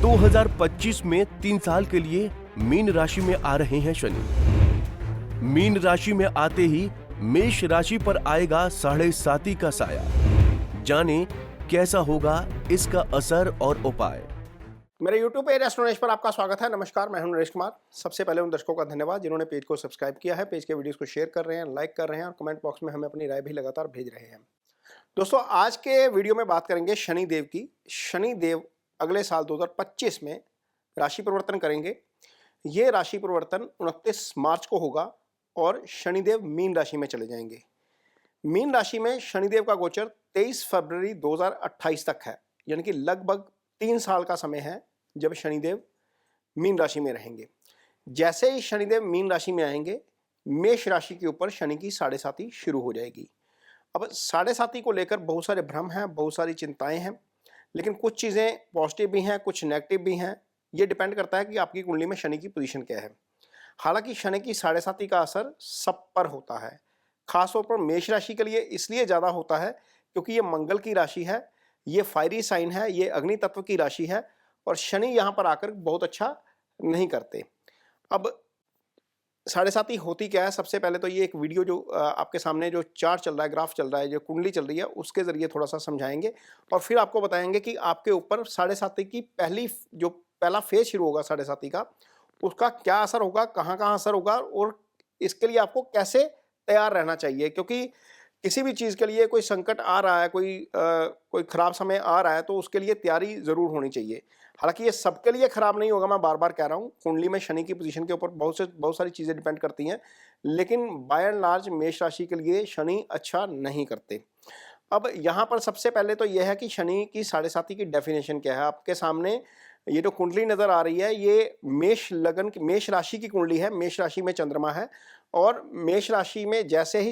2025 में 3 साल के लिए मीन राशि में आ रहे हैं शनि। मीन राशि में आते ही मेष राशि पर आएगा 7.5 का साया। जाने कैसा होगा इसका असर और उपाय। मेरे YouTube पे एस्ट्रोनॉलेज पर आपका स्वागत है। नमस्कार, मैं हूं नरेश कुमार। सबसे पहले उन दर्शकों का धन्यवाद जिन्होंने पेज को सब्सक्राइब किया है, पेज के वीडियोस को शेयर कर रहे हैं, लाइक कर रहे हैं और कमेंट बॉक्स में हमें अपनी राय भी लगातार भेज रहे हैं। दोस्तों, आज के वीडियो में बात करेंगे शनि देव की। शनि देव अगले साल 2025 में राशि परिवर्तन करेंगे। ये राशि परिवर्तन 29 मार्च को होगा और शनिदेव मीन राशि में चले जाएंगे। मीन राशि में शनिदेव का गोचर 23 फरवरी 2028 तक है, यानी कि लगभग 3 साल का समय है जब शनिदेव मीन राशि में रहेंगे। जैसे ही शनिदेव मीन राशि में आएंगे, मेष राशि के ऊपर शनि की 7.5 शुरू हो जाएगी। अब 7.5 को लेकर बहुत सारे भ्रम हैं, बहुत सारी चिंताएं हैं, लेकिन कुछ चीज़ें पॉजिटिव भी हैं, कुछ नेगेटिव भी हैं। ये डिपेंड करता है कि आपकी कुंडली में शनि की पोजीशन क्या है। हालांकि शनि की 7.5 का असर सब पर होता है, खासतौर पर मेष राशि के लिए इसलिए ज़्यादा होता है क्योंकि ये मंगल की राशि है, ये फायरी साइन है, ये अग्नि तत्व की राशि है और शनि यहाँ पर आकर बहुत अच्छा नहीं करते। अब 7.5 होती क्या है? सबसे पहले तो ये एक वीडियो जो आपके सामने जो चार्ट चल रहा है, ग्राफ चल रहा है, जो कुंडली चल रही है, उसके ज़रिए थोड़ा सा समझाएंगे और फिर आपको बताएंगे कि आपके ऊपर 7.5 की पहला फेज शुरू होगा 7.5 का, उसका क्या असर होगा, कहाँ असर होगा और इसके लिए आपको कैसे तैयार रहना चाहिए। क्योंकि किसी भी चीज़ के लिए कोई संकट आ रहा है, कोई खराब समय आ रहा है, तो उसके लिए तैयारी ज़रूर होनी चाहिए। हालांकि ये सबके लिए खराब नहीं होगा, मैं बार बार कह रहा हूँ। कुंडली में शनि की पोजीशन के ऊपर बहुत सारी चीज़ें डिपेंड करती हैं, लेकिन बाय एंड लार्ज मेष राशि के लिए शनि अच्छा नहीं करते। अब यहाँ पर सबसे पहले तो यह है कि शनि की 7.5 की डेफिनेशन क्या है। आपके सामने ये जो कुंडली नज़र आ रही है, ये मेष राशि की कुंडली है। मेष राशि में चंद्रमा है और मेष राशि में जैसे ही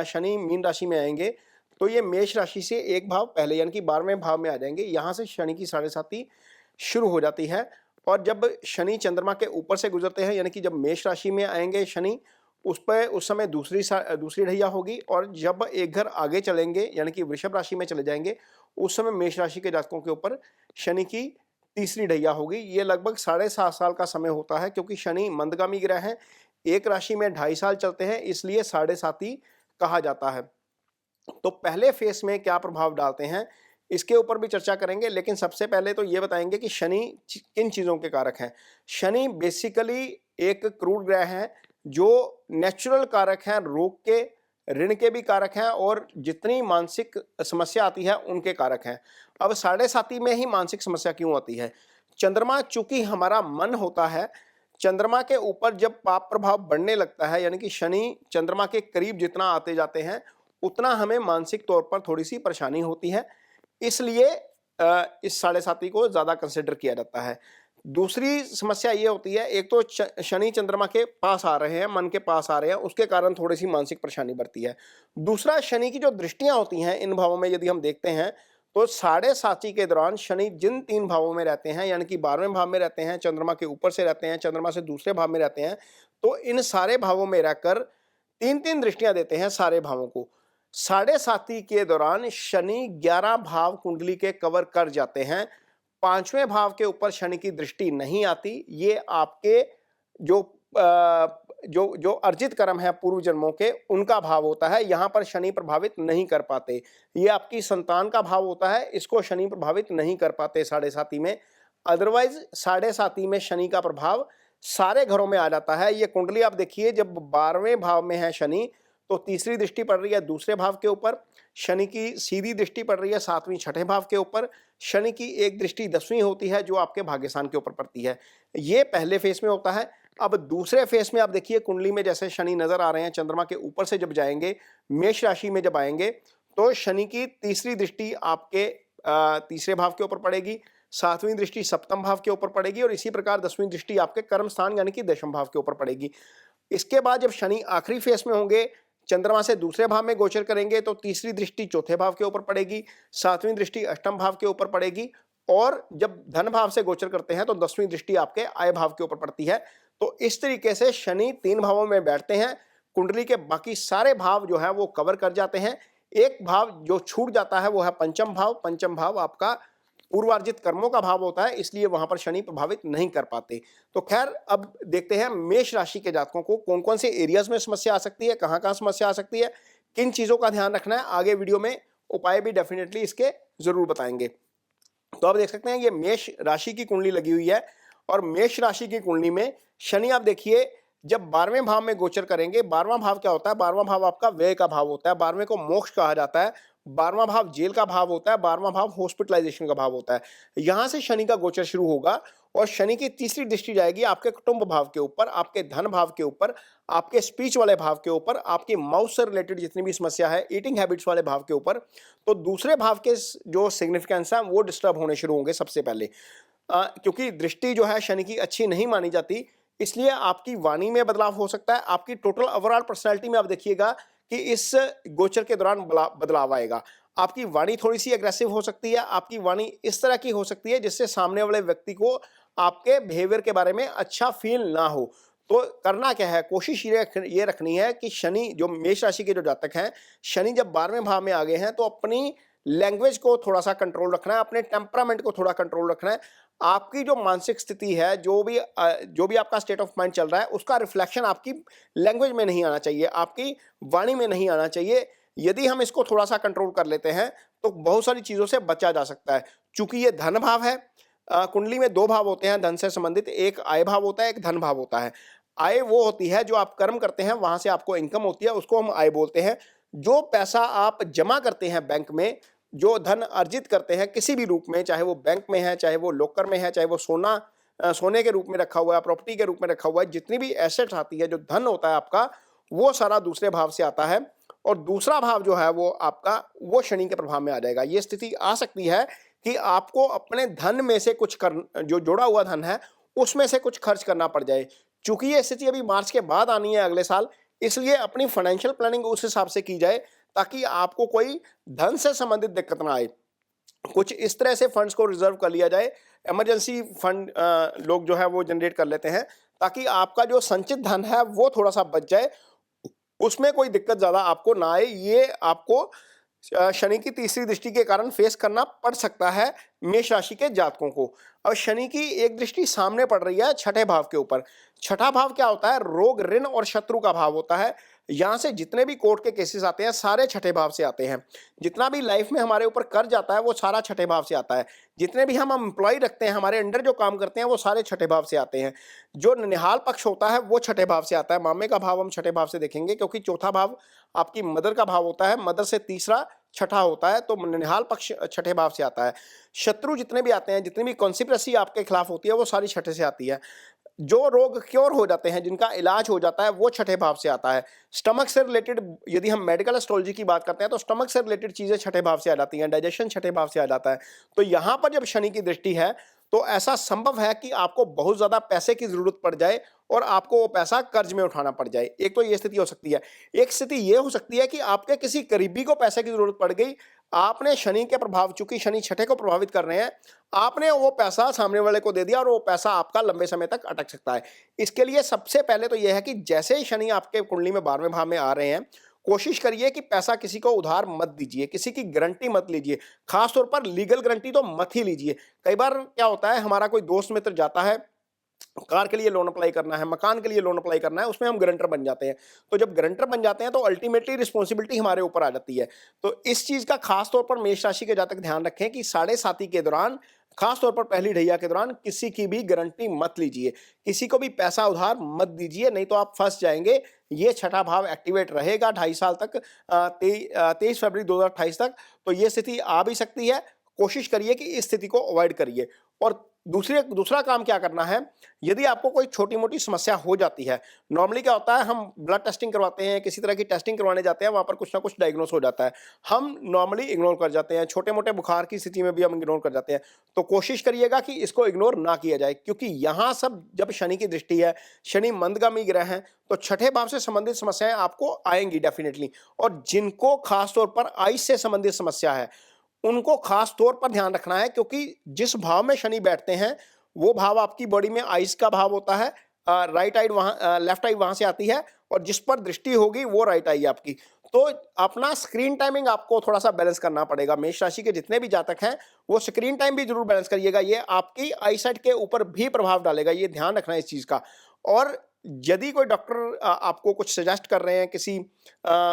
शनि मीन राशि में आएंगे तो ये मेष राशि से एक भाव पहले यानी कि 12वें भाव में आ जाएंगे। यहाँ से शनि की 7.5 शुरू हो जाती है और जब शनि चंद्रमा के ऊपर से गुजरते हैं, यानी कि जब मेष राशि में आएंगे शनि, उस समय दूसरी ढैया होगी और जब एक घर आगे चलेंगे यानी कि वृषभ राशि में चले जाएंगे, उस समय मेष राशि के जातकों के ऊपर शनि की तीसरी ढैया होगी। ये लगभग 7.5 साल का समय होता है क्योंकि शनि मंदगामी ग्रह हैं, एक राशि में 2.5 साल चलते हैं, इसलिए 7.5 कहा जाता है। तो पहले फेस में क्या प्रभाव डालते हैं इसके ऊपर भी चर्चा करेंगे, लेकिन सबसे पहले तो ये बताएंगे कि शनि किन चीज़ों के कारक हैं। शनि बेसिकली एक क्रूर ग्रह है जो नेचुरल कारक हैं, रोग के, ऋण के भी कारक हैं और जितनी मानसिक समस्या आती है उनके कारक हैं। अब 7.5 में ही मानसिक समस्या क्यों आती है? चंद्रमा चूंकि हमारा मन होता है, चंद्रमा के ऊपर जब पाप प्रभाव बढ़ने लगता है, यानी कि शनि चंद्रमा के करीब जितना आते जाते हैं उतना हमें मानसिक तौर पर थोड़ी सी परेशानी होती है, इसलिए इस 7.5 को ज़्यादा कंसिडर किया जाता है। दूसरी समस्या ये होती है, एक तो शनि चंद्रमा के पास आ रहे हैं, मन के पास आ रहे हैं, उसके कारण थोड़ी सी मानसिक परेशानी बढ़ती है। दूसरा, शनि की जो दृष्टियां होती हैं इन भावों में यदि हम देखते हैं तो 7.5 के दौरान शनि जिन 3 भावों में रहते हैं, यानी कि 12वें भाव में रहते हैं, चंद्रमा के ऊपर से रहते हैं, चंद्रमा से दूसरे भाव में रहते हैं, तो इन सारे भावों में रहकर 3-3 दृष्टियां देते हैं सारे भावों को। 7.5 के दौरान शनि 11 भाव कुंडली के कवर कर जाते हैं। 5वें भाव के ऊपर शनि की दृष्टि नहीं आती। ये आपके जो अर्जित कर्म है पूर्व जन्मों के, उनका भाव होता है। यहाँ पर शनि प्रभावित नहीं कर पाते। ये आपकी संतान का भाव होता है, इसको शनि प्रभावित नहीं कर पाते 7.5 में। अदरवाइज 7.5 में शनि का प्रभाव सारे घरों में आ जाता है। ये कुंडली आप देखिए, जब 12वें भाव में है शनि तो तीसरी दृष्टि पड़ रही है दूसरे भाव के ऊपर, शनि की सीधी दृष्टि पड़ रही है 7वीं छठे भाव के ऊपर, शनि की एक दृष्टि 10वीं होती है जो आपके भाग्यस्थान के ऊपर पड़ती है। ये पहले फेस में होता है। अब दूसरे फेस में आप देखिए, कुंडली में जैसे शनि नजर आ रहे हैं, चंद्रमा के ऊपर से जब जाएंगे, मेष राशि में जब आएंगे तो शनि की तीसरी दृष्टि आपके तीसरे भाव के ऊपर पड़ेगी, 7वीं दृष्टि सप्तम भाव के ऊपर पड़ेगी और इसी प्रकार 10वीं दृष्टि आपके कर्म स्थान यानी कि दशम भाव के ऊपर पड़ेगी। इसके बाद जब शनि आखिरी फेस में होंगे, चंद्रमा से दूसरे भाव में गोचर करेंगे तो तीसरी दृष्टि चौथे भाव के ऊपर पड़ेगी, 7वीं दृष्टि अष्टम भाव के ऊपर पड़ेगी और जब धन भाव से गोचर करते हैं तो 10वीं दृष्टि आपके आय भाव के ऊपर पड़ती है। तो इस तरीके से शनि 3 भावों में बैठते हैं, कुंडली के बाकी सारे भाव जो है वो कवर कर जाते हैं। एक भाव जो छूट जाता है वो है पंचम भाव। पंचम भाव आपका पूर्वार्जित कर्मों का भाव होता है, इसलिए वहां पर शनि प्रभावित नहीं कर पाते। तो खैर अब देखते हैं मेष राशि के जातकों को कौन कौन से एरियाज में समस्या आ सकती है, कहां कहां समस्या आ सकती है, किन चीजों का ध्यान रखना है। आगे वीडियो में उपाय भी डेफिनेटली इसके जरूर बताएंगे। तो आप देख सकते हैं ये मेष राशि की कुंडली लगी हुई है और मेष राशि की कुंडली में शनि आप देखिए जब 12वें भाव में गोचर करेंगे। 12वां भाव क्या होता है? 12वां भाव आपका व्यय का भाव होता है, 12वें को मोक्ष कहा जाता है, 12वां भाव जेल का भाव होता है, 12वां भाव हॉस्पिटलाइजेशन का भाव होता है। यहां से शनि का गोचर शुरू होगा और शनि की तीसरी दृष्टि जाएगी आपके कुटुंब भाव के ऊपर, आपके धन भाव के ऊपर, आपके स्पीच वाले भाव के ऊपर, आपकी माउथ से रिलेटेड जितनी भी समस्या है, ईटिंग हैबिट्स वाले भाव के ऊपर। तो दूसरे भाव के जो सिग्निफिकेंस है वो डिस्टर्ब होने शुरू होंगे सबसे पहले, क्योंकि दृष्टि जो है शनि की अच्छी नहीं मानी जाती, इसलिए आपकी वाणी में बदलाव हो सकता है। आपकी टोटल ओवरऑल पर्सनैलिटी में आप देखिएगा कि इस गोचर के दौरान बदलाव आएगा। आपकी वाणी थोड़ी सी अग्रेसिव हो सकती है, आपकी वाणी इस तरह की हो सकती है जिससे सामने वाले व्यक्ति को आपके बिहेवियर के बारे में अच्छा फील ना हो। तो करना क्या है, कोशिश ये रखनी है कि शनि जो मेष राशि के जो जातक हैं, शनि जब 12वें भाव में आ गए हैं तो अपनी लैंग्वेज को थोड़ा सा कंट्रोल रखना है, अपने टेम्परामेंट को थोड़ा कंट्रोल रखना है। आपकी जो मानसिक स्थिति है, जो भी आपका स्टेट ऑफ माइंड चल रहा है, उसका रिफ्लेक्शन आपकी लैंग्वेज में नहीं आना चाहिए, आपकी वाणी में नहीं आना चाहिए। यदि हम इसको थोड़ा सा कंट्रोल कर लेते हैं तो बहुत सारी चीजों से बचा जा सकता है। चूंकि ये धन भाव है, कुंडली में दो भाव होते हैं धन से संबंधित, एक आय भाव होता है, एक धन भाव होता है। आय वो होती है जो आप कर्म करते हैं, वहां से आपको इनकम होती है, उसको हम आय बोलते हैं। जो पैसा आप जमा करते हैं बैंक में, जो धन अर्जित करते हैं किसी भी रूप में, चाहे वो बैंक में है, चाहे वो लॉकर में है, चाहे वो सोने के रूप में रखा हुआ है, प्रॉपर्टी के रूप में रखा हुआ है, जितनी भी एसेट आती है, जो धन होता है आपका, वो सारा दूसरे भाव से आता है। और दूसरा भाव जो है वो आपका वो शनि के प्रभाव में आ जाएगा। ये स्थिति आ सकती है कि आपको अपने धन में से कुछ जो जोड़ा हुआ धन है उसमें से कुछ खर्च करना पड़ जाए। चूंकि ये स्थिति अभी मार्च के बाद आनी है अगले साल, इसलिए अपनी फाइनेंशियल प्लानिंग उस हिसाब से की जाए ताकि आपको कोई धन से संबंधित दिक्कत ना आए। कुछ इस तरह से फंड्स को रिजर्व कर लिया जाए, इमरजेंसी फंड लोग जो है वो जनरेट कर लेते हैं ताकि आपका जो संचित धन है वो थोड़ा सा बच जाए, उसमें कोई दिक्कत ज्यादा आपको ना आए। ये आपको शनि की तीसरी दृष्टि के कारण फेस करना पड़ सकता है मेष राशि के जातकों को। अब शनि की एक दृष्टि सामने पड़ रही है छठे भाव के ऊपर। छठा भाव क्या होता है? रोग, ऋण और शत्रु का भाव होता है। यहां से जितने भी कोर्ट के केसेस आते हैं सारे छठे भाव से आते हैं। जितना भी लाइफ में हमारे ऊपर कर्ज आता है वो सारा छठे भाव से आता है। जितने भी हम एम्प्लॉय रखते हैं, हमारे अंडर जो काम करते हैं, वो सारे छठे भाव से आते हैं। जो निहाल पक्ष होता है वो छठे भाव से आता है। मामे का भाव हम छठे भाव से देखेंगे क्योंकि चौथा भाव आपकी मदर का भाव होता है, मदर से तीसरा छठा होता है, तो निहाल पक्ष छठे भाव से आता है। शत्रु जितने भी आते हैं, जितनी भी कॉन्स्पिरेसी आपके खिलाफ होती है, वो सारी छठे से आती है। जो रोग क्योर हो जाते हैं, जिनका इलाज हो जाता है, वो छठे भाव से आता है। स्टमक से रिलेटेड यदि हम मेडिकल एस्ट्रोलॉजी की बात करते हैं तो स्टमक से रिलेटेड चीजें छठे भाव से आ जाती हैं, डाइजेशन छठे भाव से आ जाता है। तो यहां पर जब शनि की दृष्टि है तो ऐसा संभव है कि आपको बहुत ज्यादा पैसे की जरूरत पड़ जाए और आपको वो पैसा कर्ज में उठाना पड़ जाए। एक तो ये स्थिति हो सकती है। एक स्थिति ये हो सकती है कि आपके किसी करीबी को पैसे की जरूरत पड़ गई, आपने शनि के प्रभाव, चूंकि शनि छठे को प्रभावित कर रहे हैं, आपने वो पैसा सामने वाले को दे दिया और वो पैसा आपका लंबे समय तक अटक सकता है। इसके लिए सबसे पहले तो यह है कि जैसे ही शनि आपके कुंडली में 12वें भाव में आ रहे हैं, कोशिश करिए कि पैसा किसी को उधार मत दीजिए, किसी की गारंटी मत लीजिए, खासतौर पर लीगल गारंटी तो मत ही लीजिए। कई बार क्या होता है, हमारा कोई दोस्त मित्र जाता है, कार के लिए लोन अप्लाई करना है, मकान के लिए लोन अप्लाई करना है, उसमें हम गारंटर बन जाते हैं। तो जब गारंटर बन जाते हैं तो अल्टीमेटली रिस्पॉन्सिबिलिटी हमारे ऊपर आ जाती है। तो इस चीज का खास तौर पर मेष राशि के जातक ध्यान रखें कि साढ़े साती के दौरान, खास तौर पर पहली ढैया के दौरान, किसी की भी गारंटी मत लीजिए, किसी को भी पैसा उधार मत दीजिए, नहीं तो आप फंस जाएंगे। ये छठा भाव एक्टिवेट रहेगा 2.5 साल तक, 23 फरवरी 2028 तक। तो ये स्थिति आ भी सकती है। कोशिश करिए कि इस स्थिति को अवॉइड करिए। और दूसरा काम क्या करना है, यदि आपको कोई छोटी मोटी समस्या हो जाती है, नॉर्मली क्या होता है, हम ब्लड टेस्टिंग करवाते हैं, किसी तरह की टेस्टिंग करवाने जाते हैं, वहां पर कुछ ना कुछ डायग्नोस हो जाता है, हम नॉर्मली इग्नोर कर जाते हैं। छोटे मोटे बुखार की स्थिति में भी हम इग्नोर कर जाते हैं। तो कोशिश करिएगा कि इसको इग्नोर ना किया जाए, क्योंकि यहां सब जब शनि की दृष्टि है, शनि मंदगामी ग्रह है, तो छठे भाव से संबंधित समस्याएं आपको आएंगी डेफिनेटली। और जिनको खासतौर पर आइस से संबंधित समस्या है, उनको खास तौर पर ध्यान रखना है, क्योंकि जिस भाव में शनि बैठते हैं वो भाव आपकी बॉडी में आइस का भाव होता है। राइट आई वहां, लेफ्ट आई वहां से आती है, और जिस पर दृष्टि होगी वो राइट आई आपकी। तो अपना स्क्रीन टाइमिंग आपको थोड़ा सा बैलेंस करना पड़ेगा। मेष राशि के जितने भी जातक हैं वो स्क्रीन टाइम भी जरूर बैलेंस करिएगा, ये आपकी आईसाइट के ऊपर भी प्रभाव डालेगा, ये ध्यान रखना है इस चीज का। और यदि कोई डॉक्टर आपको कुछ सजेस्ट कर रहे हैं,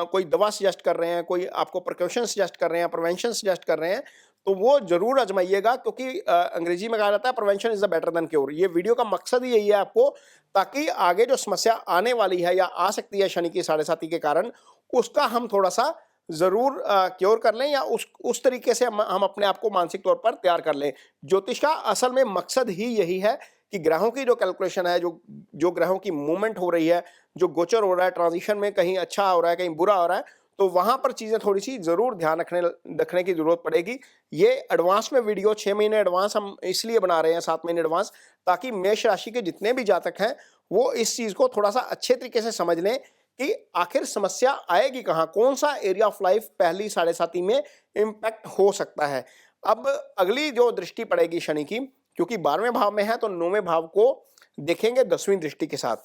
कोई दवा सजेस्ट कर रहे हैं, कोई आपको प्रिकॉशन सजेस्ट कर रहे हैं, प्रिवेंशन सजेस्ट कर रहे हैं, तो वो जरूर आजमाइएगा, क्योंकि अंग्रेजी में कहा जाता है prevention is the better than cure. ये वीडियो का मकसद ही यही है आपको, ताकि आगे जो समस्या आने वाली है या आ सकती है शनि की साढ़े साती के कारण, उसका हम थोड़ा सा जरूर क्योर कर लें, या उस तरीके से हम अपने आप को मानसिक तौर पर तैयार कर लें। ज्योतिष का असल में मकसद ही यही है कि ग्रहों की जो कैलकुलेशन है, जो ग्रहों की मूवमेंट हो रही है, जो गोचर हो रहा है, ट्रांजिशन में कहीं अच्छा हो रहा है, कहीं बुरा हो रहा है, तो वहां पर चीजें थोड़ी सी जरूर ध्यान रखने की जरूरत पड़ेगी। ये एडवांस में वीडियो 6 महीने एडवांस हम इसलिए बना रहे हैं, 7 महीने एडवांस, ताकि मेष राशि के जितने भी जातक हैं वो इस चीज को थोड़ा सा अच्छे तरीके से समझ लें कि आखिर समस्या आएगी कहाँ, कौन सा एरिया ऑफ लाइफ पहली साढ़े साती में इम्पैक्ट हो सकता है। अब अगली जो दृष्टि पड़ेगी शनि की, क्योंकि 12वें भाव में है, तो 9वें भाव को देखेंगे 10वीं दृष्टि के साथ।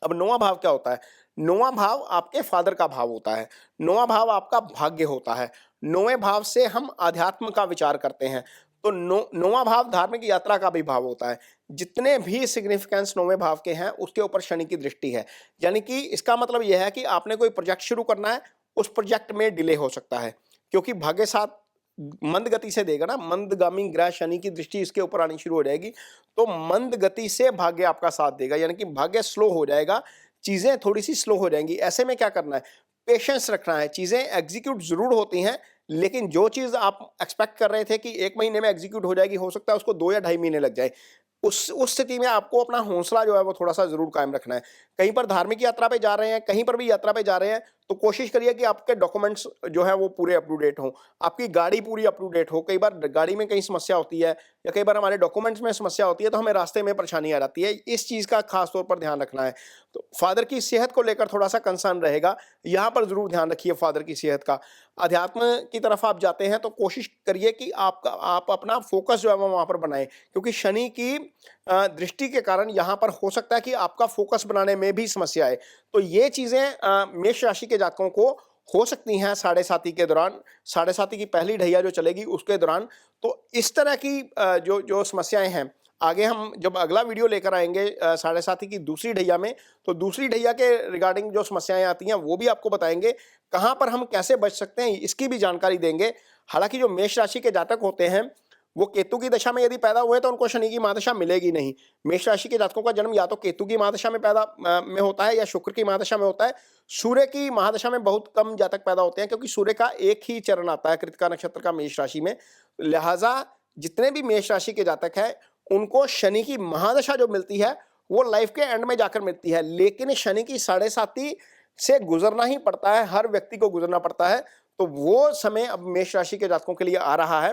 अब 9वां भाव क्या होता है? 9वां भाव आपके फादर का भाव होता है, 9वां भाव आपका भाग्य होता है। 9वें भाव से हम आध्यात्म का विचार करते हैं, तो 9वां भाव धार्मिक यात्रा का भी भाव होता है। जितने भी सिग्निफिकेंस 9वें भाव के हैं उसके ऊपर शनि की दृष्टि है, यानी कि इसका मतलब यह है कि आपने कोई प्रोजेक्ट शुरू करना है, उस प्रोजेक्ट में डिले हो सकता है, क्योंकि भाग्य साथ मंद गति से देगा ना, मंदगामी ग्रह शनि की दृष्टि इसके ऊपर आनी शुरू हो जाएगी, तो मंद गति से भाग्य आपका साथ देगा, यानी कि भाग्य स्लो हो जाएगा, चीजें थोड़ी सी स्लो हो जाएंगी। ऐसे में क्या करना है? पेशेंस रखना है। चीजें एग्जीक्यूट जरूर होती हैं, लेकिन जो चीज आप एक्सपेक्ट कर रहे थे कि 1 महीने में एग्जीक्यूट हो जाएगी, हो सकता है उसको 2 या 2.5 महीने लग जाए। उस स्थिति में आपको अपना हौसला जो है वो थोड़ा सा जरूर कायम रखना है। कहीं पर धार्मिक यात्रा पे जा रहे हैं, कहीं पर भी यात्रा पे जा रहे हैं, तो कोशिश करिए कि आपके डॉक्यूमेंट्स जो है वो पूरे अप टू डेट हों, आपकी गाड़ी पूरी अप टू डेट हो। कई बार गाड़ी में कहीं समस्या होती है, या कई बार हमारे डॉक्यूमेंट्स में समस्या होती है, तो हमें रास्ते में परेशानी आ जाती है। इस चीज का खास तौर पर ध्यान रखना है। तो फादर की सेहत को लेकर थोड़ा सा कंसर्न रहेगा, यहाँ पर जरूर ध्यान रखिए फादर की सेहत का। अध्यात्म की तरफ आप जाते हैं तो कोशिश करिए कि आप अपना फोकस जो है वो वहां पर बनाएं, क्योंकि शनि की दृष्टि के कारण यहाँ पर हो सकता है कि आपका फोकस बनाने में भी समस्या आए। तो ये चीजें मेष राशि के जातकों को हो सकती हैं साढ़े साती के दौरान, साढ़े साती की पहली ढैया जो चलेगी उसके दौरान। तो इस तरह की जो समस्याएं हैं, आगे हम जब अगला वीडियो लेकर आएंगे साढ़े साती की दूसरी ढैया में, तो दूसरी ढैया के रिगार्डिंग जो समस्याएं आती हैं वो भी आपको बताएंगे, कहाँ पर हम कैसे बच सकते हैं इसकी भी जानकारी देंगे। हालांकि जो मेष राशि के जातक होते हैं वो केतु की दशा में यदि पैदा हुए तो उनको शनि की महादशा मिलेगी नहीं। मेष राशि के जातकों का जन्म या तो केतु की महादशा में में होता है, या शुक्र की महादशा में होता है। सूर्य की महादशा में बहुत कम जातक पैदा होते हैं, क्योंकि सूर्य का एक ही चरण आता है कृतिका नक्षत्र का मेष राशि में। लिहाजा जितने भी मेष राशि के जातक हैं उनको शनि की महादशा जो मिलती है वो लाइफ के एंड में जाकर मिलती है, लेकिन शनि की साढ़े साती से गुजरना ही पड़ता है, हर व्यक्ति को गुजरना पड़ता है। तो वो समय अब मेष राशि के जातकों के लिए आ रहा है।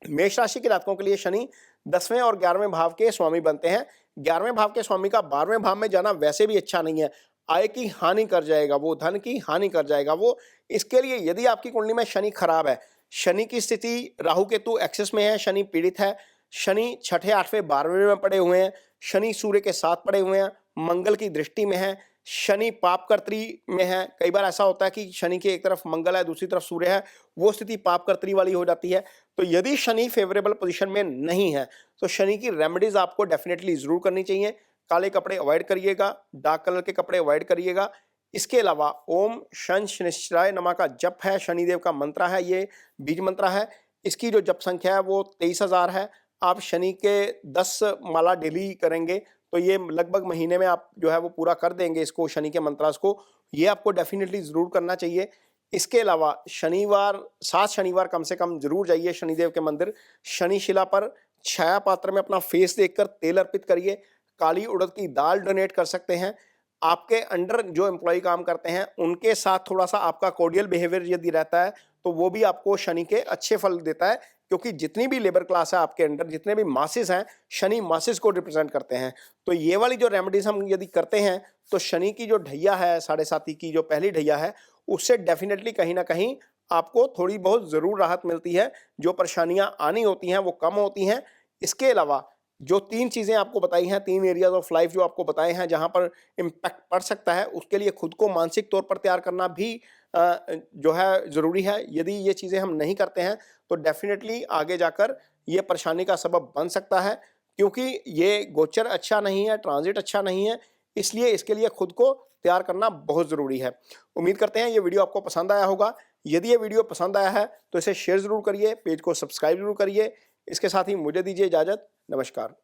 मेष राशि के जातकों के लिए शनि 10वें और 11वें भाव के स्वामी बनते हैं। 11वें भाव के स्वामी का 12वें भाव में जाना वैसे भी अच्छा नहीं है, आय की हानि कर जाएगा वो, धन की हानि कर जाएगा वो। इसके लिए यदि आपकी कुंडली में शनि खराब है, शनि की स्थिति राहु केतु एक्सेस में है, शनि पीड़ित है, शनि 6ठे 8वें 12वें में पड़े हुए हैं, शनि सूर्य के साथ पड़े हुए हैं, मंगल की दृष्टि में है, शनि पापकर्त्री में है। कई बार ऐसा होता है कि शनि की एक तरफ मंगल है, दूसरी तरफ सूर्य है, वो स्थिति पापकर्त्री वाली हो जाती है। तो यदि शनि फेवरेबल पोजीशन में नहीं है तो शनि की रेमेडीज आपको डेफिनेटली जरूर करनी चाहिए। काले कपड़े अवॉइड करिएगा, डार्क कलर के कपड़े अवॉइड करिएगा। इसके अलावा ओम शन शनिश्चराय नमः का जप है, शनिदेव का मंत्र है, ये बीज मंत्र है। इसकी जो जप संख्या है वो 23,000 है। आप शनि के 10 माला डेली करेंगे तो ये लगभग महीने में आप जो है वो पूरा कर देंगे इसको, शनि के मंत्रास को। ये आपको डेफिनेटली जरूर करना चाहिए। इसके अलावा शनिवार 7 शनिवार कम से कम जरूर जाइए शनिदेव के मंदिर। शनि शिला पर छाया पात्र में अपना फेस देखकर तेल अर्पित करिए। काली उड़द की दाल डोनेट कर सकते हैं। आपके अंडर जो एम्प्लॉय काम करते हैं उनके साथ थोड़ा सा आपका कोर्डियल बिहेवियर यदि रहता है तो वो भी आपको शनि के अच्छे फल देता है, क्योंकि जितनी भी लेबर क्लास है आपके अंडर, जितने भी मासेस हैं, शनि मासेस को रिप्रेजेंट करते हैं। तो ये वाली जो रेमेडीज हम यदि करते हैं तो शनि की जो ढैया है, साढ़े साती की जो पहली ढैया है, उससे डेफिनेटली कहीं ना कहीं आपको थोड़ी बहुत जरूर राहत मिलती है। जो परेशानियां आनी होती हैं वो कम होती हैं। इसके अलावा जो 3 चीजें आपको बताई हैं, 3 एरियाज ऑफ लाइफ जो आपको बताए हैं जहां पर इम्पैक्ट पड़ सकता है, उसके लिए खुद को मानसिक तौर पर तैयार करना भी जो है ज़रूरी है। यदि ये चीज़ें हम नहीं करते हैं तो डेफिनेटली आगे जाकर ये परेशानी का सबब बन सकता है, क्योंकि ये गोचर अच्छा नहीं है, ट्रांजिट अच्छा नहीं है, इसलिए इसके लिए खुद को तैयार करना बहुत ज़रूरी है। उम्मीद करते हैं ये वीडियो आपको पसंद आया होगा। यदि ये वीडियो पसंद आया है तो इसे शेयर ज़रूर करिए, पेज को सब्सक्राइब ज़रूर करिए। इसके साथ ही मुझे दीजिए इजाज़त। नमस्कार।